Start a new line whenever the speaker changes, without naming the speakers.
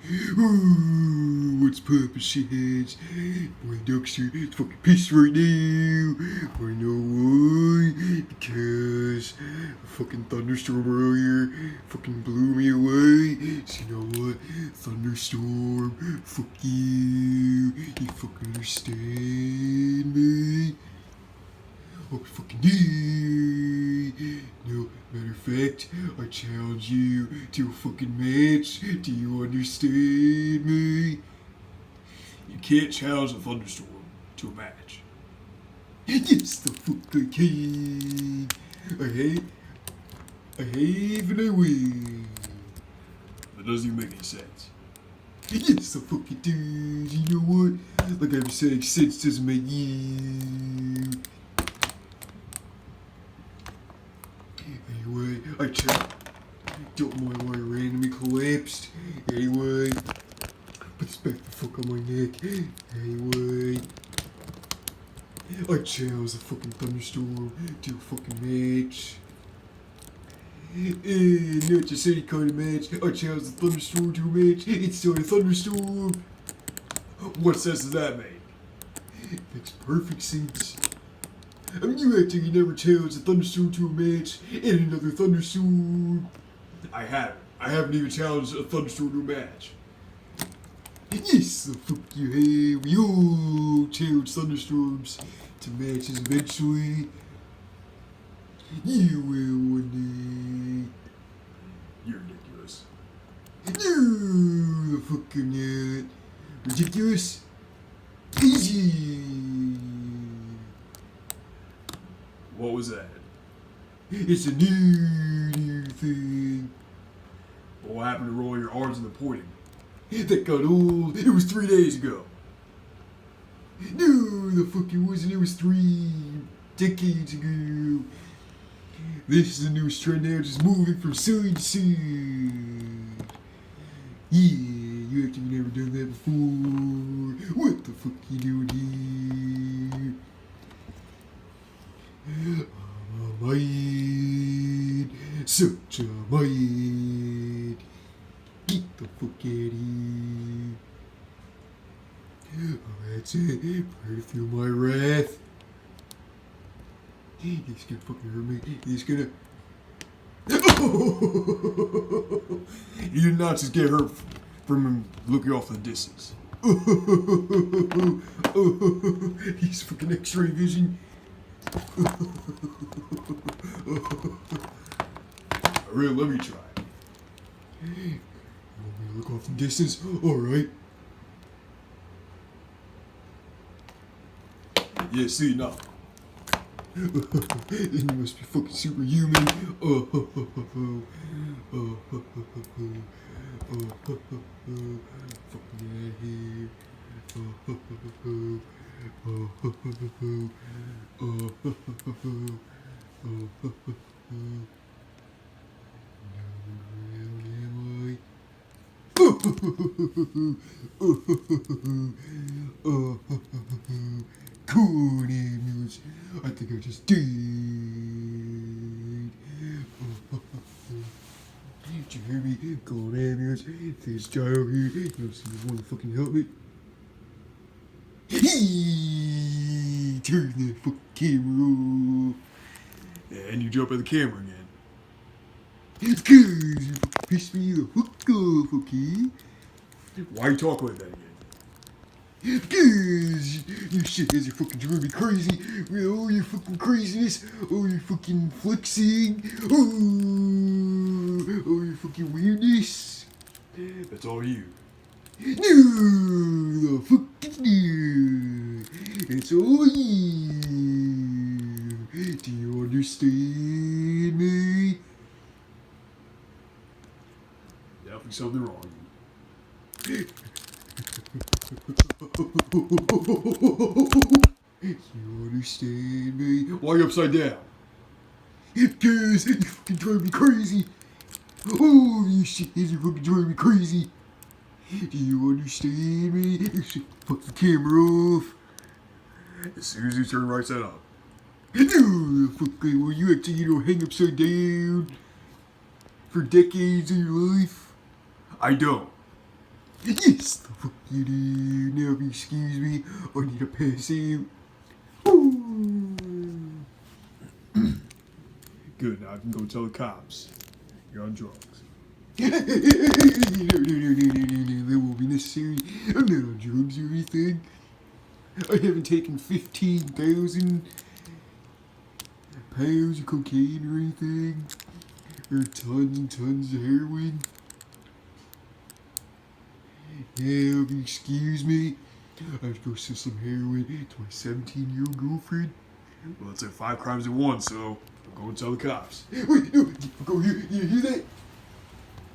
Ooh, what's poppin', shitheads? Boy, DOUGSTER is fucking pissed right now. I know why? Because a fucking thunderstorm earlier fucking blew me away. So you know what? Thunderstorm, fuck you. You fucking understand me? Oh, fucking do. No, matter of fact, I challenge you to a fucking match. Do you understand me?
You can't challenge a thunderstorm to a match.
Yes, the fuck I can. I have and I will.
That doesn't even make any sense.
Yes, the fuck it does. You know what? Like I was saying, sense doesn't make you. Anyway, I checked. Don't mind why I randomly collapsed. Anyway, put this back the fuck on my neck. Anyway, I challenge the fucking thunderstorm to a fucking match. Not just any kind of match. I challenge the thunderstorm to a match. It's still a thunderstorm.
What sense does that make?
Makes perfect sense. I mean, you acting you never challenged a thunderstorm to a match and another thunderstorm.
I haven't. I haven't even challenged a thunderstorm to a match.
Yes, the fuck you have. We all challenge thunderstorms to matches eventually. You will one
You're ridiculous.
day. No, the fuck I'm not. Ridiculous? Easy.
What was that?
It's a new thing.
But what happened to rolling your arms and the pointing?
That got old. It was 3 days ago. No, the fuck it wasn't. It was 3 decades ago. This is a new trend now, just moving from side to side. Yeah, you actually never done that before. What the fuck you doing here? I'm a mind, such a mind. Get the fuck out of here. Oh, that's it. Prepare to feel my wrath. He's gonna fucking hurt me. He's gonna.
You did not just get hurt from him looking off in the distance.
He's fucking X-ray vision.
Really, let me try.
You want me to look off in the distance? Alright.
Yeah, see, no.
Then you must be fucking superhuman. Fuck me out of here. Cool names. I think I just did. Did you hear me? Cool names. This guy over here. You don't seem to want to fucking help me. Turn that fucking camera off.
Yeah, and you jump at the camera again.
It's cause you fucking pissed me the fuck off, okay?
Why are you talking like that again?
Cause you shitheads are fucking driving me crazy with all your fucking craziness, all your fucking flexing, all your fucking weirdness.
That's all you.
No, the fuck is new. It's all you. Do you understand me?
Definitely something wrong.
You understand me?
Why are you upside down?
Cause you fucking drive me crazy. Oh, you shitheads are fucking driving me crazy. Do you understand me? You should fuck the camera off.
As soon as you turn right side up.
No, fuck I will. You actually, you don't hang upside down for decades of your life.
I don't.
Yes, the fuck you do. Now, if you excuse me, I need to pass out. Woo.
Good, now I can go tell the cops. You're on drugs.
No, that won't be necessary. I'm not on drugs or anything. I haven't taken 15,000 pounds of cocaine or anything. Or tons and tons of heroin. Now, if you excuse me, I have to go sell some heroin to my 17-year-old girlfriend.
Well, that's like 5 crimes at once, so I'll go and tell the cops.
Wait, no, go here. You hear that?